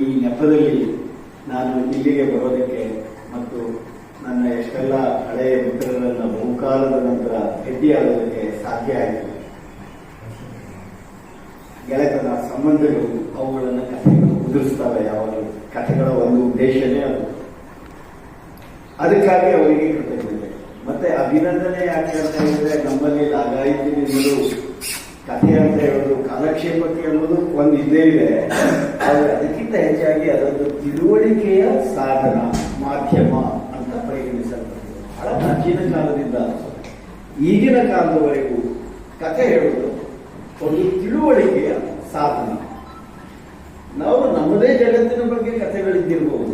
ಈ ನೆಪದಲ್ಲಿ ನಾನು ಇಲ್ಲಿಗೆ ಬರೋದಕ್ಕೆ ಮತ್ತು ನನ್ನ ಎಷ್ಟೆಲ್ಲ ಹಳೆಯ ಮಿತ್ರರನ್ನ ಬಹುಕಾಲದ ನಂತರ ಭೇಟಿಯಾಗೋದಕ್ಕೆ ಸಾಧ್ಯ ಆಯಿತು. ಗೆಳೆತನ ಸಂಬಂಧಗಳು ಅವುಗಳನ್ನು ಕಥೆಗಳು ಉದುರಿಸ್ತವೆ. ಯಾವಾಗಲೂ ಕಥೆಗಳ ಒಂದು ಉದ್ದೇಶನೇ ಅದು. ಅದಕ್ಕಾಗಿ ಅವರಿಗೆ ಕೃತಜ್ಞತೆ. ಮತ್ತೆ ಅಭಿನಂದನೆ ಯಾಕೆ ಅಂತ ಹೇಳಿದ್ರೆ, ನಮ್ಮಲ್ಲಿ ಲಾಗಾಯಿತಿನಿಂದಲೂ ಕಥೆ ಅಂತ ಹೇಳೋದು ಕಾಲಕ್ಷೇಪಕ್ಕೆ ಅನ್ನೋದು ಒಂದು ಇದ್ದೇ ಇದೆ. ಆದರೆ ಅದಕ್ಕಿಂತ ಹೆಚ್ಚಾಗಿ ಅದೊಂದು ತಿಳುವಳಿಕೆಯ ಸಾಧನ, ಮಾಧ್ಯಮ ಅಂತ ಪರಿಗಣಿಸಲ್ಪಡುತ್ತದೆ. ಬಹಳ ಪ್ರಾಚೀನ ಕಾಲದಿಂದ ಈಗಿನ ಕಾಲದವರೆಗೂ ಕಥೆ ಹೇಳೋದು ಒಂದು ತಿಳುವಳಿಕೆಯ ಸಾಧನ. ನಾವು ನಮ್ಮದೇ ಜಗತ್ತಿನ ಬಗ್ಗೆ ಕಥೆಗಳಿದ್ದಿರಬಹುದು.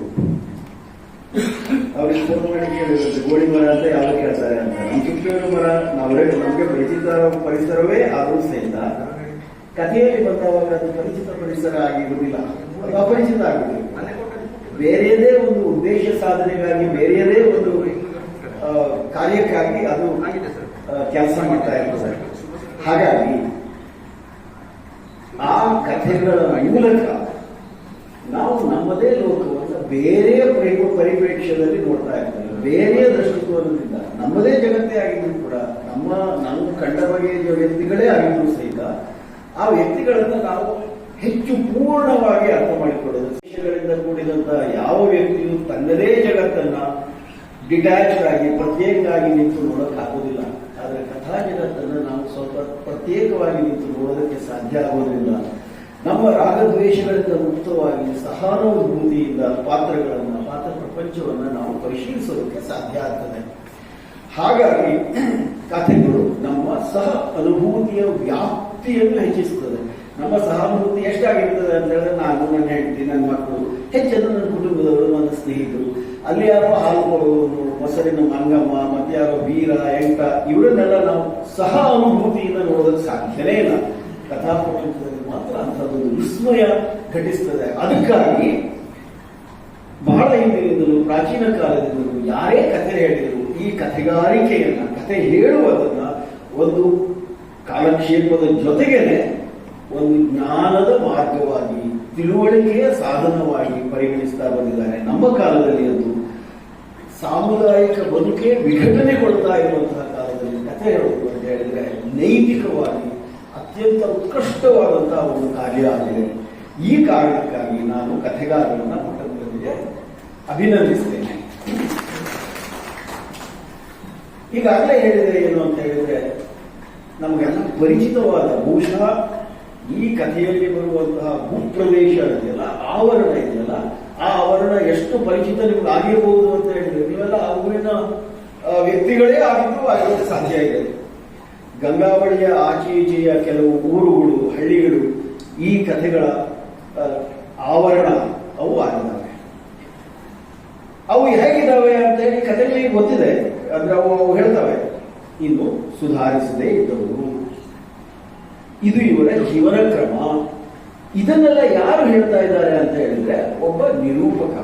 ಅವ್ರಿಗೆ ಫೋನ್ ಮಾಡಿ ಕೇಳಿರುತ್ತೆ, ಗೋಳಿ ಮರ ಅಂತ ಯಾವಾಗ ಕೇಳ್ತಾರೆ ಅಂತ. ನಮ್ಮ ಸುತ್ತೂರು ಮರ ನಮಗೆ ಪರಿಚಿತ ಪರಿಸರವೇ ಆದರೂ ಸಹಿತ ಕಥೆಯಲ್ಲಿ ಬಂದಾಗ ಅದು ಪರಿಚಿತ ಪರಿಸರ ಆಗಿರುವುದಿಲ್ಲ, ಅದು ಅಪರಿಚಿತ ಆಗುತ್ತದೆ. ಬೇರೆಯದೇ ಒಂದು ಉದ್ದೇಶ ಸಾಧನೆಗಾಗಿ, ಬೇರೆಯದೇ ಒಂದು ಕಾರ್ಯಕ್ಕಾಗಿ ಅದು ಕೆಲಸ ಮಾಡ್ತಾ ಇರ್ತದೆ. ಹಾಗಾಗಿ ಆ ಕಥೆಗಳ ಮೂಲಕ ನಾವು ನಮ್ಮದೇ ಲೋಕವನ್ನು ಬೇರೆಯ ಪರಿಪ್ರೇಕ್ಷ್ಯದಲ್ಲಿ ನೋಡ್ತಾ ಇರ್ತೇವೆ. ಬೇರೆಯ ದೃಷ್ಟಿಕೋನದಿಂದ ನಮ್ಮದೇ ಜಗತ್ತೇ ಆಗಿದ್ರು ಕೂಡ, ನಾವು ಕಂಡ ಬಗೆಯ ವ್ಯಕ್ತಿಗಳೇ ಆಗಿದ್ರು ಸಹಿತ ಆ ವ್ಯಕ್ತಿಗಳನ್ನು ನಾವು ಹೆಚ್ಚು ಪೂರ್ಣವಾಗಿ ಅರ್ಥ ಮಾಡಿಕೊಳ್ಳೋದು. ವಿಷಯಗಳಿಂದ ಕೂಡಿದಂತ ಯಾವ ವ್ಯಕ್ತಿಯು ತನ್ನದೇ ಜಗತ್ತನ್ನ ಡಿಟ್ಯಾಚ್ಡ್ ಆಗಿ ಪ್ರತ್ಯೇಕವಾಗಿ ನಿಂತು ನೋಡೋಕ್ಕಾಗೋದಿಲ್ಲ. ಆದರೆ ಕಥಾ ಜಗತ್ತನ್ನು ನಾವು ಸ್ವಲ್ಪ ಪ್ರತ್ಯೇಕವಾಗಿ ನಿಂತು ನೋಡೋದಕ್ಕೆ ಸಾಧ್ಯ ಆಗೋದ್ರಿಂದ ನಮ್ಮ ರಾಗದ್ವೇಷಗಳಿಂದ ಮುಕ್ತವಾಗಿ ಸಹಾನುಭೂತಿಯಿಂದ ಪಾತ್ರ ಪ್ರಪಂಚವನ್ನು ನಾವು ಪರಿಶೀಲಿಸೋದಕ್ಕೆ ಸಾಧ್ಯ ಆಗ್ತದೆ. ಹಾಗಾಗಿ ಕಥೆಗಳು ನಮ್ಮ ಸಹ ಅನುಭೂತಿಯ ವ್ಯಾಪ್ತಿಯನ್ನು ಹೆಚ್ಚಿಸುತ್ತದೆ. ನಮ್ಮ ಸಹಾನುಭೂತಿ ಎಷ್ಟಾಗಿರ್ತದೆ ಅಂತ ಹೇಳಿದ್ರೆ, ನಾನು, ನನ್ನ ಹೆಂಡತಿ, ನನ್ನ ಮಕ್ಕಳು, ಹೆಚ್ಚನ್ನು ನನ್ನ ಕುಟುಂಬದವರು, ನನ್ನ ಸ್ನೇಹಿತರು, ಅಲ್ಲಿ ಯಾರೋ ಹಾಲು ಕೊಡುವವರು, ಮೊಸರಿನ ಮಂಗಮ್ಮ, ಮತ್ತೆ ಯಾರೋ ವೀರ, ಎಂಟ, ಇವರನ್ನೆಲ್ಲ ನಾವು ಸಹ ಅನುಭೂತಿಯಿಂದ ನೋಡೋದಕ್ಕೆ ಸಾಧ್ಯನೇ ಇಲ್ಲ. ಕಥಾ ಪ್ರಪಂಚದಲ್ಲಿ ಮಾತ್ರ ಅಂಥದ್ದೊಂದು ವಿಸ್ಮಯ ಘಟಿಸ್ತದೆ. ಅದಕ್ಕಾಗಿ ಬಹಳ ಹಿಂದಿನಿಂದಲೂ, ಪ್ರಾಚೀನ ಕಾಲದಿಂದಲೂ ಯಾರೇ ಕಥೆ ಹೇಳಿದರು, ಈ ಕಥೆಗಾರಿಕೆಯನ್ನ, ಕಥೆ ಹೇಳುವುದನ್ನ ಒಂದು ಕಾಲಕ್ಷೇಪದ ಜೊತೆಗೇನೆ ಒಂದು ಜ್ಞಾನದ ಮಾರ್ಗವಾಗಿ, ತಿಳುವಳಿಕೆಯ ಸಾಧನವಾಗಿ ಪರಿಗಣಿಸ್ತಾ ಬಂದಿದ್ದಾರೆ. ನಮ್ಮ ಕಾಲದಲ್ಲಿ ಅದು ಸಾಮುದಾಯಿಕ ಬದುಕೆ ವಿಘಟನೆಗೊಳ್ತಾ ಇರುವಂತಹ ಕಾಲದಲ್ಲಿ ಕಥೆ ಹೇಳೋದು ಅಂತ ಹೇಳಿದ್ರೆ ನೈತಿಕವಾಗಿ ಅತ್ಯಂತ ಉತ್ಕೃಷ್ಟವಾದಂತಹ ಒಂದು ಕಾರ್ಯ ಆಗಿದೆ. ಈ ಕಾರಣಕ್ಕಾಗಿ ನಾನು ಕಥೆಗಾರರನ್ನ ಮೊಟ್ಟಮೊದಲಿಗೆ ಅಭಿನಂದಿಸ್ತೇನೆ. ಈಗಾಗಲೇ ಹೇಳಿದ್ರೆ ಏನು ಅಂತ ಹೇಳಿದ್ರೆ, ನಮಗೆಲ್ಲ ಪರಿಚಿತವಾದ, ಬಹುಶಃ ಈ ಕಥೆಯಲ್ಲಿ ಬರುವಂತಹ ಭೂಪ್ರದೇಶ ಇದೆಯಲ್ಲ, ಆವರಣ ಇದೆಯಲ್ಲ, ಆ ಆವರಣ ಎಷ್ಟು ಪರಿಚಿತ ನಿಮ್ಗೆ ಆಗಿರಬಹುದು ಅಂತ ಹೇಳಿದ್ರೆ, ನೀವೆಲ್ಲ ಆ ಊರಿನ ವ್ಯಕ್ತಿಗಳೇ ಆಗಿರೋದು ಸಾಧ್ಯ ಇದೆ. ಗಂಗಾವಳಿಯ ಆಚೆ ಈಚೆಯ ಕೆಲವು ಊರುಗಳು, ಹಳ್ಳಿಗಳು ಈ ಕಥೆಗಳ ಆವರಣ ಅವು ಆಗಿದ್ದಾವೆ. ಅವು ಹೇಗಿದ್ದಾವೆ ಅಂತ ಹೇಳಿ ಕಥೆಗಳಿಗೆ ಗೊತ್ತಿದೆ. ಅಂದ್ರೆ ಅವು ಹೇಳ್ತವೆ, ಇನ್ನು ಸುಧಾರಿಸದೇ ಇದ್ದವರು, ಇದು ಇವರ ಜೀವನ ಕ್ರಮ. ಇದನ್ನೆಲ್ಲ ಯಾರು ಹೇಳ್ತಾ ಇದ್ದಾರೆ ಅಂತ ಹೇಳಿದ್ರೆ, ಒಬ್ಬ ನಿರೂಪಕ.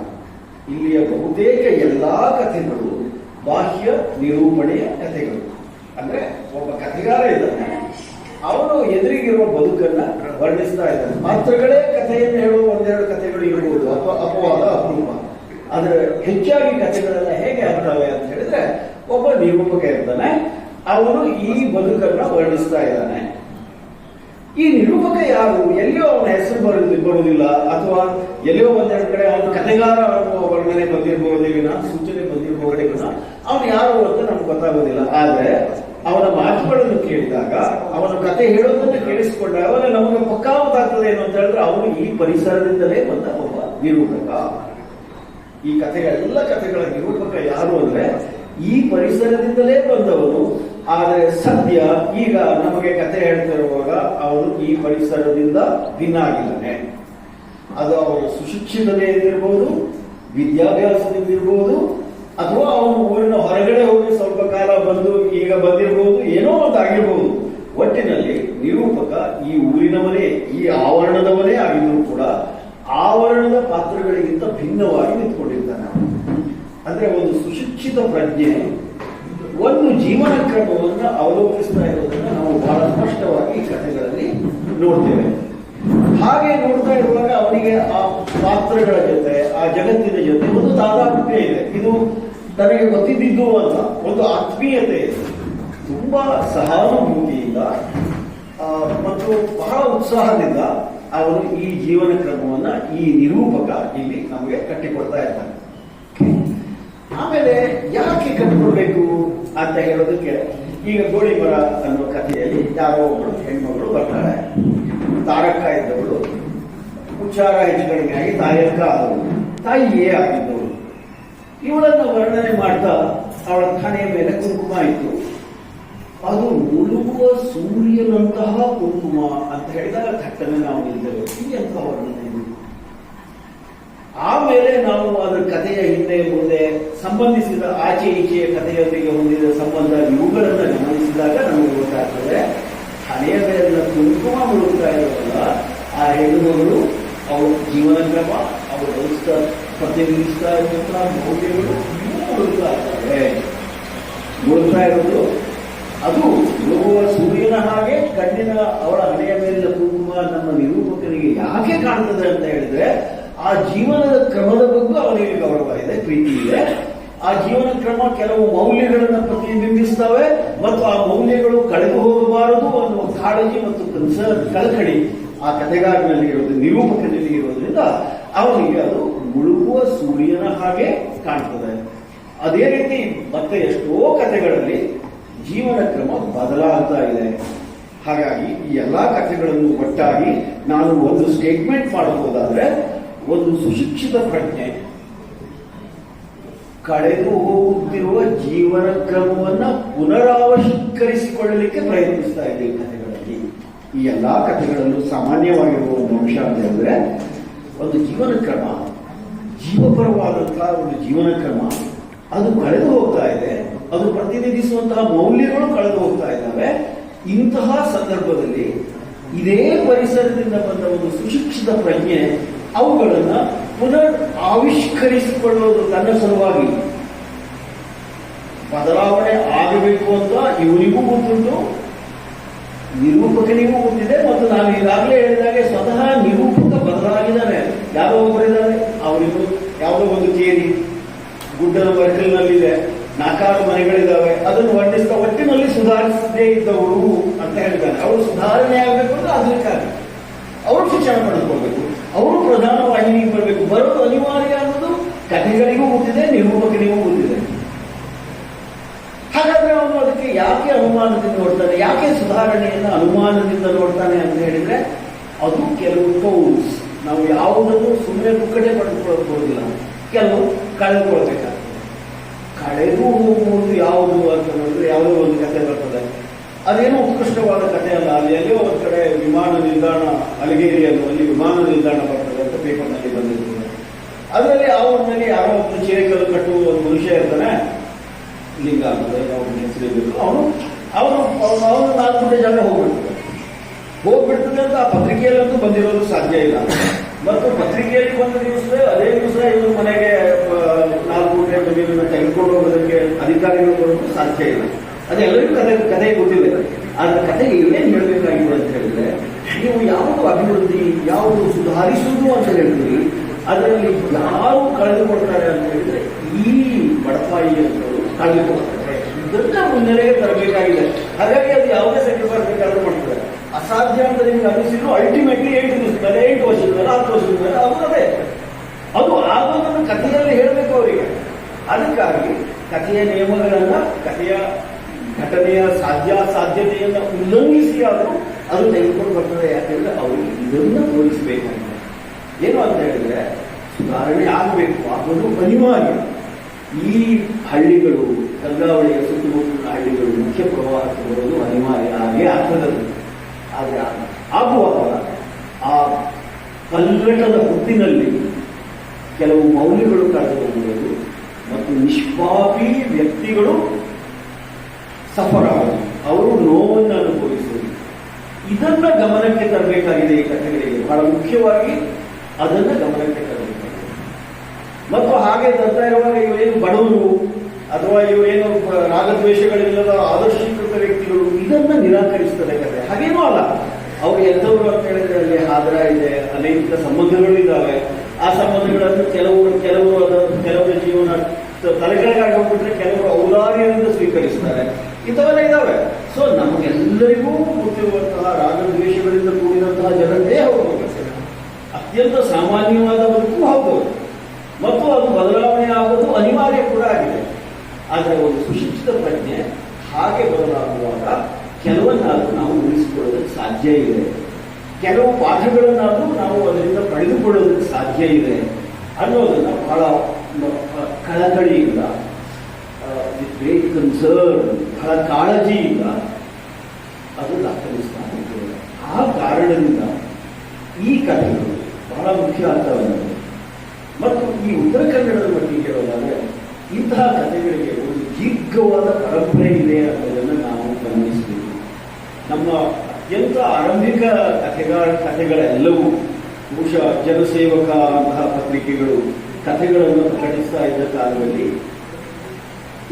ಇಲ್ಲಿಯ ಬಹುತೇಕ ಎಲ್ಲಾ ಕಥೆಗಳು ಬಾಹ್ಯ ನಿರೂಪಣೆಯ ಕಥೆಗಳು. ಅಂದ್ರೆ ಒಬ್ಬ ಕಥೆಗಾರ ಇದ್ದಾನೆ, ಅವನು ಎದುರಿಗಿರುವ ಬದುಕನ್ನ ವರ್ಣಿಸ್ತಾ ಇದ್ದಾನೆ. ಪಾತ್ರಗಳೇ ಕಥೆಯನ್ನು ಹೇಳುವ ಒಂದೆರಡು ಕಥೆಗಳು ಇರಬಹುದು, ಅಪವಾದ, ಅಪರೂಪ. ಆದ್ರೆ ಹೆಚ್ಚಾಗಿ ಕಥೆಗಳೆಲ್ಲ ಹೇಗೆ ಆಗ್ತವೆ ಅಂತ ಹೇಳಿದ್ರೆ, ಒಬ್ಬ ನಿರೂಪಕ ಇರ್ತಾನೆ, ಅವನು ಈ ಬದುಕನ್ನ ವರ್ಣಿಸ್ತಾ ಇದ್ದಾನೆ. ಈ ನಿರೂಪಕ ಯಾರು? ಎಲ್ಲಿಯೋ ಅವನ ಹೆಸರು ಬರುವುದಿಲ್ಲ, ಅಥವಾ ಎಲ್ಲಿಯೋ ಒಂದೆರಡು ಕಡೆ ಅವನ ಕಥೆಗಾರ ಅನ್ನುವ ವರ್ಣನೆ ಬಂದಿರಬಹುದೇ ವಿನ, ಸೂಚನೆ ಬಂದಿರಬಹುದೇ ವಿನ, ಅವನು ಯಾರು ಅಂತ ನಮ್ಗೆ ಗೊತ್ತಾಗೋದಿಲ್ಲ. ಆದ್ರೆ ಅವನ ಮಾತುಗಳನ್ನು ಕೇಳಿದಾಗ, ಅವನ ಕಥೆ ಹೇಳೋದನ್ನು ಕೇಳಿಸಿಕೊಂಡಾಗ ನಮಗೆ ಪಕ್ಕಾ ಗೊತ್ತಾಗ್ತದೆ ಏನು ಅಂತ ಹೇಳಿದ್ರೆ, ಅವನು ಈ ಪರಿಸರದಿಂದಲೇ ಬಂದ ಒಬ್ಬ ನಿರೂಪಕ. ಈ ಎಲ್ಲ ಕಥೆಗಳ ನಿರೂಪಕ ಯಾರು ಅಂದ್ರೆ ಈ ಪರಿಸರದಿಂದಲೇ ಬಂದವನು. ಆದರೆ ಸದ್ಯ ಈಗ ನಮಗೆ ಕಥೆ ಹೇಳ್ತಿರುವಾಗ ಅವನು ಈ ಪರಿಸರದಿಂದ ಭಿನ್ನ ಆಗಿದ್ದಾನೆ. ಅದು ಅವನು ಸುಶಿಕ್ಷಿತತೆಯಿಂದಿರ್ಬೋದು, ವಿದ್ಯಾಭ್ಯಾಸದಿಂದಿರ್ಬೋದು, ಅಥವಾ ಅವನು ಊರಿನ ಹೊರಗಡೆ ಹೋಗಿ ಸ್ವಲ್ಪ ಕಾಲ ಬಂದು ಈಗ ಬಂದಿರಬಹುದು, ಏನೋ ಒಂದು ಆಗಿರ್ಬೋದು. ಒಟ್ಟಿನಲ್ಲಿ ನಿರೂಪಕ ಈ ಊರಿನವನೇ, ಈ ಆವರಣದವನೇ ಆಗಿದ್ರು ಕೂಡ ಆವರಣದ ಪಾತ್ರಗಳಿಗಿಂತ ಭಿನ್ನವಾಗಿ ನಿಂತ್ಕೊಂಡಿರ್ತಾನೆ. ಅಂದ್ರೆ ಒಂದು ಸುಶಿಕ್ಷಿತ ಪ್ರಜ್ಞೆ ಒಂದು ಜೀವನ ಕ್ರಮವನ್ನು ಅವಲಂಬಿಸ್ತಾ ಇರೋದನ್ನ ನಾವು ಬಹಳ ಸ್ಪಷ್ಟವಾಗಿ ಈ ಕಥೆಗಳಲ್ಲಿ ನೋಡ್ತೇವೆ. ಹಾಗೆ ನೋಡ್ತಾ ಇರುವಾಗ ಅವನಿಗೆ ಆ ಪಾತ್ರಗಳ ಜೊತೆ ಆ ಜಗತ್ತಿನ ಜೊತೆ ಒಂದು ತಾದಾತ್ಮ್ಯ ಇದೆ. ಇದು ತನಗೆ ಗೊತ್ತಿದ್ದು ಅಂತ ಒಂದು ಆತ್ಮೀಯತೆ ಇದೆ. ತುಂಬಾ ಸಹಾನುಭೂತಿಯಿಂದ ಮತ್ತು ಬಹಳ ಉತ್ಸಾಹದಿಂದ ಅವನು ಈ ಜೀವನ ಕ್ರಮವನ್ನ ಈ ನಿರೂಪಕ ಇಲ್ಲಿ ನಮಗೆ ಕಟ್ಟಿಕೊಡ್ತಾ ಇದ್ದಾನೆ. ಆಮೇಲೆ ಯಾಕೆ ಕಟ್ಟಿಕೊಡ್ಬೇಕು ಅಂತ ಹೇಳೋದಕ್ಕೆ, ಈಗ ಗೋಳಿಮರ ಅನ್ನೋ ಕಥೆಯಲ್ಲಿ ಯಾರೋ ಒಬ್ಬಳು ಹೆಣ್ಮಗಳು ಬರ್ತಾಳೆ. ತಾರಕ್ಕ ಇದ್ದವಳು ಉಚ್ಚಾರ ಹೆಚ್ಚು ಕಡಿಮೆ ಆಗಿ ತಾಯಕ್ಕ ಆದವಳು, ತಾಯಿಯೇ ಆಗಿದ್ದವಳು. ಇವಳನ್ನು ವರ್ಣನೆ ಮಾಡ್ತಾ ಅವಳ ಹಣೆಯ ಮೇಲೆ ಕುಂಕುಮ ಇತ್ತು. ಅದು ಮುಳುಗುವ ಸೂರ್ಯನಂತಹ ಕುಂಕುಮ ಅಂತ ಹೇಳಿದಾಗ ಥಟ್ಟನೆ ನಾವು ನಿಲ್ತೇವೆ, ಎಂತಹ ವರ್ಣನೆ. ಆಮೇಲೆ ನಾವು ಅದರ ಕಥೆಯ ಹಿಂದೆ ಮುಂದೆ ಸಂಬಂಧಿಸಿದ ಆಚೆ ಈಚೆಯ ಕಥೆಯೊಂದಿಗೆ ಹೊಂದಿದ ಸಂಬಂಧ ಇವುಗಳನ್ನು ಗಮನಿಸಿದಾಗ ನಮಗೆ ಗೊತ್ತಾಗ್ತದೆ, ಹಣೆಯ ಮೇಲೆ ಕುಂಕುಮ ಮುಳುಗ್ತಾ ಇರೋಲ್ಲ ಆ ಹೆಣ್ಣುಗಳು ಅವಳ ಜೀವನ ಕ್ರಮ, ಅವಳು ಪ್ರತಿನಿಧಿಸ್ತಾ ಇರುವಂತಹ ಮೌಲ್ಯಗಳು ಇವು ಮುಳುಗ್ತಾ ಇರ್ತವೆ. ಮುಳುಗ್ತಾ ಇರೋದು ಅದು ಮುಳುಗುವ ಸೂರ್ಯನ ಹಾಗೆ ಕಣ್ಣಿನ ಅವಳ ಹಣೆಯ ಮೇಲಿನ ಕುಂಕುಮ ನಮ್ಮ ನಿರೂಪಕನಿಗೆ ಯಾಕೆ ಕಾಣ್ತದೆ ಅಂತ ಹೇಳಿದ್ರೆ, ಆ ಜೀವನದ ಕ್ರಮದ ಬಗ್ಗೆ ಅವನಿಗೆ ಗೌರವ ಇದೆ, ಪ್ರೀತಿ ಇದೆ. ಆ ಜೀವನ ಕ್ರಮ ಕೆಲವು ಮೌಲ್ಯಗಳನ್ನು ಪ್ರತಿಬಿಂಬಿಸ್ತವೆ ಮತ್ತು ಆ ಮೌಲ್ಯಗಳು ಕಳೆದು ಹೋಗಬಾರದು ಅನ್ನುವ ಕಾಳಜಿ ಮತ್ತು ಕಳಕಳಿ ಆ ಕಥೆಗಾರನಲ್ಲಿ ಇರೋದು, ನಿರೂಪಕನಲ್ಲಿ ಇರೋದ್ರಿಂದ ಅವನಿಗೆ ಅದು ಮುಳುಗುವ ಸೂರ್ಯನ ಹಾಗೆ ಕಾಣ್ತದೆ. ಅದೇ ರೀತಿ ಮತ್ತೆ ಎಷ್ಟೋ ಕಥೆಗಳಲ್ಲಿ ಜೀವನ ಕ್ರಮ ಬದಲಾಗ್ತಾ ಇದೆ. ಹಾಗಾಗಿ ಈ ಎಲ್ಲಾ ಕಥೆಗಳನ್ನು ಒಟ್ಟಾಗಿ ನಾನು ಒಂದು ಸ್ಟೇಟ್ಮೆಂಟ್ ಮಾಡಬಹುದಾದ್ರೆ, ಒಂದು ಸುಶಿಕ್ಷಿತ ಪ್ರಜ್ಞೆ ಕಳೆದು ಹೋಗುತ್ತಿರುವ ಜೀವನ ಕ್ರಮವನ್ನ ಪುನರಾವಿಷ್ಕರಿಸಿಕೊಳ್ಳಲಿಕ್ಕೆ ಪ್ರಯತ್ನಿಸ್ತಾ ಇದೆ ಈ ಕಥೆಗಳಲ್ಲಿ. ಈ ಎಲ್ಲಾ ಕಥೆಗಳಲ್ಲೂ ಸಾಮಾನ್ಯವಾಗಿರುವ ಒಂದು ಅಂಶ ಅಂತ ಹೇಳಿದ್ರೆ, ಒಂದು ಜೀವನ ಕ್ರಮ, ಜೀವಪರವಾದಂತಹ ಒಂದು ಜೀವನ ಕ್ರಮ ಅದು ಕಳೆದು ಹೋಗ್ತಾ ಇದೆ. ಅದು ಪ್ರತಿನಿಧಿಸುವಂತಹ ಮೌಲ್ಯಗಳು ಕಳೆದು ಹೋಗ್ತಾ ಇದ್ದಾವೆ. ಇಂತಹ ಸಂದರ್ಭದಲ್ಲಿ ಇದೇ ಪರಿಸರದಿಂದ ಬಂದ ಒಂದು ಸುಶಿಕ್ಷಿತ ಪ್ರಜ್ಞೆ ಅವುಗಳನ್ನ ಪುನರ್ ಆವಿಷ್ಕರಿಸಿಕೊಳ್ಳುವುದು ತನ್ನ ಸಲುವಾಗಿ ಬದಲಾವಣೆ ಆಗಬೇಕು ಅಂತ ಇವನಿಗೂ ಗೊತ್ತುಂಟು, ನಿರೂಪಕನಿಗೂ ಗೊತ್ತಿದೆ. ಮತ್ತು ನಾನು ಈಗಾಗಲೇ ಹೇಳಿದಾಗೆ ಸ್ವತಃ ನಿರೂಪಕ ಬದಲಾಗಿದ್ದಾನೆ. ಯಾರೋ ಒಬ್ಬರಿದ್ದಾರೆ, ಅವರಿಗೂ ಯಾವುದೋ ಒಂದು ಕೇರಿ ಗುಡ್ಡದ ವರ್ಕಲ್ನಲ್ಲಿದೆ, 4 ಮನೆಗಳಿದ್ದಾವೆ, ಅದನ್ನು ವರ್ಣಿಸ್ತಾ ಒಟ್ಟಿನಲ್ಲಿ ಸುಧಾರಿಸದೇ ಇದ್ದವರು ಅಂತ ಹೇಳಿದ್ದಾನೆ. ಅವರು ಸುಧಾರಣೆ ಆಗಬೇಕು ಅಂದ್ರೆ ಅದಕ್ಕಾಗಿ ಅವರು ಶಿಕ್ಷಣ ಪಡೆದುಕೊಳ್ಬೇಕು, ಅವರು ಪ್ರಧಾನ ವಾಹಿನಿಗೆ ಬರಬೇಕು. ಬರೋದು ಅನಿವಾರ್ಯ ಅನ್ನೋದು ಕಥೆಗಳಿಗೂ ಗೊತ್ತಿದೆ, ನಿರೂಪಕನಿಗೂ ಗೊತ್ತಿದೆ. ಹಾಗಾದ್ರೆ ಅವನು ಅದಕ್ಕೆ ಯಾಕೆ ಅನುಮಾನದಿಂದ ನೋಡ್ತಾನೆ, ಯಾಕೆ ಸುಧಾರಣೆಯನ್ನು ಅನುಮಾನದಿಂದ ನೋಡ್ತಾನೆ ಅಂತ ಹೇಳಿದ್ರೆ, ಅದು ಕೆಲವು ಟೋಲ್ಸ್. ನಾವು ಯಾವುದನ್ನು ಸುಮ್ಮನೆ ಪುಕ್ಕಟೆ ಪಡೆದುಕೊಳ್ಳಬಹುದಿಲ್ಲ, ಕೆಲವು ಕಳೆದುಕೊಳ್ಬೇಕಾಗ್ತದೆ. ಕಳೆದು ಹೋಗುವುದು ಯಾವುದು ಅಂತ ನೋಡಿದ್ರೆ ಯಾವುದೋ ಒಂದು ಕಥೆ ಬರ್ತದೆ. ಅದೇನೋ ಉತ್ಕೃಷ್ಟವಾದ ಕಥೆ ಅಲ್ಲ. ಅಲ್ಲಿ ಒಂದು ಕಡೆ ವಿಮಾನ ನಿಲ್ದಾಣ, ಅಲಿಗೇರಿಯಲ್ಲಿ ಅಲ್ಲಿ ವಿಮಾನ ನಿಲ್ದಾಣ ಬರ್ತದೆ ಅಂತ ಪೇಪರ್ನಲ್ಲಿ ಬಂದಿರ್ತದೆ. ಅದರಲ್ಲಿ ಆ ಊರಿನಲ್ಲಿ ಯಾರೋ ಒಂದು ಚಿರೆಕಲ್ಲು ಕಟ್ಟುವ ಒಂದು ಮನುಷ್ಯ ಇರ್ತಾನೆ, ಲಿಂಗ ಆಗ್ತದೆ, ಅವ್ರಿಗೆ ಹೆಸರಿಬೇಕು. ಅವನು 4 ಜನ ಹೋಗ್ಬಿಡ್ತದೆ ಅಂತ ಆ ಪತ್ರಿಕೆಯಲ್ಲಂತೂ ಬಂದಿರೋದು ಸಾಧ್ಯ ಇಲ್ಲ. ಮತ್ತು ಪತ್ರಿಕೆಯಲ್ಲಿ ಬಂದ ದಿವಸವೇ ಅದೇ ದಿವಸ ಇವರು ಮನೆಗೆ 4 ಗುಂಟೆ ಜಮೀನನ್ನು ತೆಗೆದುಕೊಂಡು ಹೋಗೋದಕ್ಕೆ ಅಧಿಕಾರಿಗಳು ಬರೋದು ಸಾಧ್ಯ ಇಲ್ಲ. ಅದೆಲ್ಲರಿಗೂ ಕಥೆ ಗೊತ್ತಿದೆ. ಆದ್ರೆ ಕಥೆಗೆ ಏನೇನು ಹೇಳಬೇಕಾಗಿದೆ ಅಂತ ಹೇಳಿದ್ರೆ, ನೀವು ಯಾವುದು ಅಭಿವೃದ್ಧಿ, ಯಾವುದು ಸುಧಾರಿಸುವುದು ಅಂತ ಹೇಳ್ತೀರಿ, ಅದರಲ್ಲಿ ಯಾರು ಕಳೆದುಕೊಡ್ತಾರೆ ಅಂತ ಹೇಳಿದ್ರೆ ಈ ಬಡಪಾಯಿಯವರು ಕಳೆದುಕೊಡ್ತಾರೆ. ಇದನ್ನ ಮುನ್ನೆಲೆಗೆ ತರಬೇಕಾಗಿದೆ. ಹಾಗಾಗಿ ಅದು ಯಾವುದೇ ಸೆಕ್ರಿಫೈಸ್ ಬೇಕಾದ್ರೂ ಮಾಡ್ತಾರೆ. ಅಸಾಧ್ಯ ಅಂತ ನಿಮ್ಗೆ ಅನಿಸಿದ್ರು ಅಲ್ಟಿಮೇಟ್ಲಿ 8 ದಿವಸದಲ್ಲಿ, 8 ವರ್ಷದಲ್ಲಿ, 10 ವರ್ಷದಲ್ಲಿ ಆಗುತ್ತದೆ. ಅದು ಆಗೋದನ್ನು ಕಥೆಯಲ್ಲಿ ಹೇಳಬೇಕು ಅವರಿಗೆ. ಅದಕ್ಕಾಗಿ ಕಥೆಯ ನಿಯಮಗಳನ್ನ, ಕಥೆಯ ಘಟನೆಯ ಸಾಧ್ಯತೆಯನ್ನು ಉಲ್ಲಂಘಿಸಿ ಆದರೂ ಅದು ತೆಗೆದುಕೊಂಡು ಬರ್ತದೆ. ಯಾಕೆಂದ್ರೆ ಅವರಿಗೆ ಇದನ್ನ ತೋರಿಸಬೇಕಾಗಿದೆ. ಏನು ಅಂತ ಹೇಳಿದ್ರೆ, ಸುಧಾರಣೆ ಆಗಬೇಕು, ಆಗೋದು ಅನಿವಾರ್ಯ. ಈ ಹಳ್ಳಿಗಳು, ಕರ್ಗಾವಳಿಯ ಸುತ್ತಮುತ್ತಲಿನ ಹಳ್ಳಿಗಳು ಮುಖ್ಯ ಪ್ರವಾಹಕ್ಕೆ ಬರೋದು ಅನಿವಾರ್ಯ, ಹಾಗೆ ಆಗ್ತದೆ. ಆದರೆ ಆಗುವಾಗ ಆ ಪಲ್ಲಟದ ಹುಟ್ಟಿನಲ್ಲಿ ಕೆಲವು ಮೌಲ್ಯಗಳು ಕಳೆದು ಹೋಗುವುದು ಮತ್ತು ನಿಷ್ಪಾಪಿ ವ್ಯಕ್ತಿಗಳು ಸಫರ್ ಆಗುವುದು, ಅವರು ನೋವನ್ನು ಅನುಭವಿಸುವುದು, ಇದನ್ನ ಗಮನಕ್ಕೆ ತರಬೇಕಾಗಿದೆ ಈ ಕಥೆಗಳಿಗೆ. ಬಹಳ ಮುಖ್ಯವಾಗಿ ಅದನ್ನ ಗಮನಕ್ಕೆ ತರಬೇಕಾಗಿದೆ. ಮತ್ತು ಹಾಗೆ ತರ್ತಾ ಇರುವಾಗ ಇವರೇನು ಬಡವರು ಅಥವಾ ಇವರೇನು ರಾಗದ್ವೇಷಗಳಿಲ್ಲದ ಆದರ್ಶೀಕೃತ ವ್ಯಕ್ತಿಗಳು, ಇದನ್ನ ನಿರಾಕರಿಸ್ತದೆ ಕಥೆ. ಹಾಗೇನೂ ಅಲ್ಲ. ಅವ್ರು ಎಂಥವ್ರು ಅಂತ ಹೇಳಿದ್ರೆ ಅಲ್ಲಿ ಆಧಾರ ಇದೆ, ಅನೈತಿಕ ಸಂಬಂಧಗಳು ಇದ್ದಾವೆ. ಆ ಸಂಬಂಧಗಳನ್ನು ಕೆಲವರ ಜೀವನ ತಲೆಕೆಳಗಾಗಿ ಹೋಗ್ಬಿಟ್ರೆ ಕೆಲವರು ಔದಾರ್ಯದಿಂದ ಸ್ವೀಕರಿಸ್ತಾರೆ. ಇಂಥವೆಲ್ಲ ಇದ್ದಾವೆ. ಸೊ ನಮಗೆಲ್ಲರಿಗೂ ಗೊತ್ತಿರುವಂತಹ ರಾಗದ್ವೇಷಗಳಿಂದ ಕೂಡಿದಂತಹ ಜನರೇ ಹೌದು, ಅತ್ಯಂತ ಸಾಮಾನ್ಯವಾದ ಬದುಕು ಹೌದು, ಮತ್ತು ಅದು ಬದಲಾವಣೆ ಆಗೋದು ಅನಿವಾರ್ಯ ಕೂಡ ಆಗಿದೆ. ಆದರೆ ಒಂದು ಸುಶಿಕ್ಷಿತ ಪ್ರಜ್ಞೆ ಹಾಗೆ ಬದಲಾಗುವಾಗ ಕೆಲವನ್ನಾದರೂ ನಾವು ಉಳಿಸಿಕೊಳ್ಳೋದಕ್ಕೆ ಸಾಧ್ಯ ಇದೆ, ಕೆಲವು ಪಾಠಗಳನ್ನಾದರೂ ನಾವು ಅದರಿಂದ ಪಡೆದುಕೊಳ್ಳೋದಕ್ಕೆ ಸಾಧ್ಯ ಇದೆ ಅನ್ನೋದನ್ನ ಬಹಳ ಕಳಕಳಿಯಿಂದ, ವಿತ್ ಗ್ರೇಟ್ ಕನ್ಸರ್ನ್, ಬಹಳ ಕಾಳಜಿಯಿಂದ ಅದು ದಾಖಲಿಸ್ತಾ ಹೋಗ್ತದೆ. ಆ ಕಾರಣದಿಂದ ಈ ಕಥೆಗಳು ಬಹಳ ಮುಖ್ಯ ಅರ್ಥವನ್ನು. ಮತ್ತು ಈ ಉತ್ತರ ಕನ್ನಡದ ಮಟ್ಟಿಗೆ ಹೇಳೋದಾದ್ರೆ ಇಂತಹ ಕಥೆಗಳಿಗೆ ಒಂದು ದೀರ್ಘವಾದ ಪರಂಪರೆ ಇದೆ ಅನ್ನೋದನ್ನು ನಾವು ಗಮನಿಸಬೇಕು. ನಮ್ಮ ಅತ್ಯಂತ ಆರಂಭಿಕ ಕಥೆಗಳೆಲ್ಲವೂ ಬಹುಶಃ ಜನಸೇವಕ ಅಂತಹ ಪತ್ರಿಕೆಗಳು ಕಥೆಗಳನ್ನು ಪ್ರಕಟಿಸ್ತಾ ಇದ್ದ ಕಾಲದಲ್ಲಿ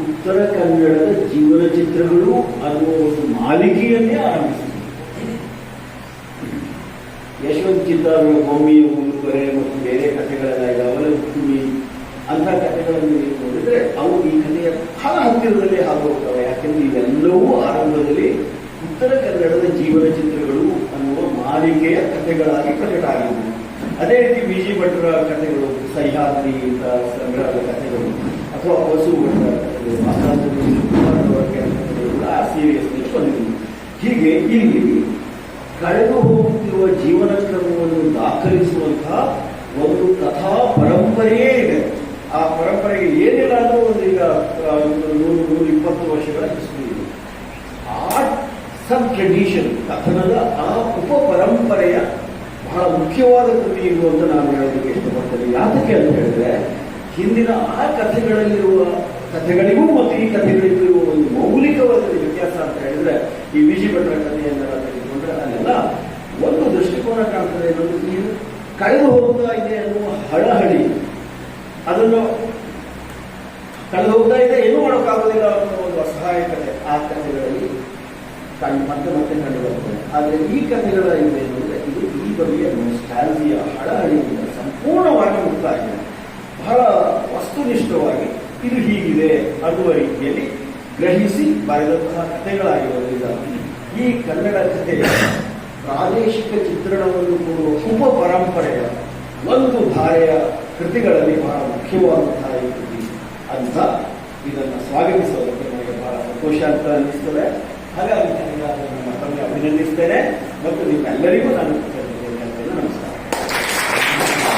ಉತ್ತರ ಕನ್ನಡದ ಜೀವನ ಚಿತ್ರಗಳು ಅನ್ನುವ ಒಂದು ಮಾಲಿಕೆಯನ್ನೇ ಆರಂಭಿಸಿದೆ. ಯಶವಂತ ಚಿತ್ತಾರರ ಬೊಮ್ಮಿಯ ಉಡುಗೊರೆ ಮತ್ತು ಬೇರೆ ಕಥೆಗಳೆಲ್ಲ ಇದಾವಲ್ಲ, ಹುಟ್ಟುಮಿ ಅಂಥ ಕಥೆಗಳನ್ನು ನೀವು ನೋಡಿದ್ರೆ ಅವು ಈ ಕಥೆಯ ಬಹಳ ಹತ್ತಿರದಲ್ಲಿ ಹೋಗ್ತವೆ. ಯಾಕೆಂದ್ರೆ ಇವೆಲ್ಲವೂ ಆರಂಭದಲ್ಲಿ ಉತ್ತರ ಕನ್ನಡದ ಜೀವನ ಚಿತ್ರಗಳು ಅನ್ನುವ ಮಾಲಿಕೆಯ ಕಥೆಗಳಾಗಿ ಪ್ರಕಟ ಆಗಿವೆ. ಅದೇ ರೀತಿ ವಿ ಜಿ ಭಟ್ರ ಕಥೆಗಳು, ಸಹ್ಯಾದ್ರಿ ಅಂತ ಸಂಗ್ರಹದ ಕಥೆಗಳು, ಅಥವಾ ವಸು ಭಟ್ರ ಕಥೆಗಳು, ಕಥೆಗಳು ಆ ಸೀರಿಯಸ್ನಲ್ಲಿ ಬಂದಿವೆ. ಹೀಗೆ ಇಲ್ಲಿ ಕಳೆದು ಹೋಗುತ್ತಿರುವ ಜೀವನ ಕ್ರಮವನ್ನು ದಾಖಲಿಸುವಂತಹ ಒಂದು ಕಥಾ ಪರಂಪರೆಯೇ ಇದೆ. ಆ ಪರಂಪರೆಗೆ ಏನಿಲ್ಲ ಅಂದ್ರೂ ಒಂದು ಈಗ 120 ವರ್ಷಗಳ ಹಿಸ್ಟ್ರಿ ಇದೆ. ಆ ಸಬ್ ಟ್ರೆಡಿಷನ್ ಕಥನದ ಆ ಉಪ ಪರಂಪರೆಯ ಬಹಳ ಮುಖ್ಯವಾದ ಕೃತಿ ಇದು ಅಂತ ನಾನು ಹೇಳೋದಕ್ಕೆ ಇಷ್ಟಪಡ್ತೇನೆ. ಯಾತಕ್ಕೆ ಅಂತ ಹೇಳಿದ್ರೆ ಹಿಂದಿನ ಆ ಕಥೆಗಳಿಗೂ ಮತ್ತು ಈ ಕಥೆಗಳಿಗೂ ಇರುವ ಒಂದು ಮೌಲಿಕವಾದ ವ್ಯತ್ಯಾಸ ಅಂತ ಹೇಳಿದ್ರೆ, ಈ ವಿ ಜಿ ಭಟ್ರ ಕಥೆಯನ್ನೆಲ್ಲ ತೆಗೆದುಕೊಂಡ್ರೆ ಅಲ್ಲೆಲ್ಲ ಒಂದು ದೃಷ್ಟಿಕೋನ ಕಾಣ್ತದೆ. ಇದು ಕಳೆದು ಹೋಗ್ತಾ ಇದೆ ಅನ್ನುವ ಹಳಹಳಿ, ಅದನ್ನು ಕಳೆದು ಹೋಗ್ತಾ ಇದೆ, ಏನೂ ಮಾಡೋಕ್ಕಾಗೋದಿಲ್ಲ ಅನ್ನೋ ಒಂದು ಅಸಹಾಯಕತೆ ಆ ಕಥೆಗಳಲ್ಲಿ ಮತ್ತೆ ಮತ್ತೆ ಕಂಡು ಬರ್ತದೆ. ಆದರೆ ಈ ಕಥೆಗಳ ಇದೆ ಅಂದರೆ ಇದು ಈ ಬಗೆಯ ಸ್ಟ್ಯಾಲ್ಸಿಯ ಹಳಹಳಿಯಿಂದ ಸಂಪೂರ್ಣವಾಗಿ ಮುಕ್ತ ಆಗಿದೆ. ಬಹಳ ವಸ್ತುನಿಷ್ಠವಾಗಿ ಇದು ಹೀಗಿದೆ ಅನ್ನುವ ರೀತಿಯಲ್ಲಿ ಗ್ರಹಿಸಿ ಬರೆದಂತಹ ಕಥೆಗಳಾಗಿರೋದ್ರಿಂದ ಈ ಕನ್ನಡ ಕಥೆಯ ಪ್ರಾದೇಶಿಕ ಚಿತ್ರಣವನ್ನು ಕೊಡುವ ಉಪ ಪರಂಪರೆಯ ಒಂದು ಧಾರೆಯ ಕೃತಿಗಳಲ್ಲಿ ಬಹಳ ಮುಖ್ಯವಾದಂತಹ ಈ ಕೃತಿ ಅಂತ ಇದನ್ನು ಸ್ವಾಗತಿಸೋದಕ್ಕೆ ನನಗೆ ಬಹಳ ಸಂತೋಷ ಅಂತ ಅನ್ನಿಸ್ತದೆ. ಹಾಗಾಗಿ ನಾನು ಮತ್ತೊಮ್ಮೆ ಅಭಿನಂದಿಸ್ತೇನೆ ಮತ್ತು ನಿಮ್ಮೆಲ್ಲರಿಗೂ ನಾನು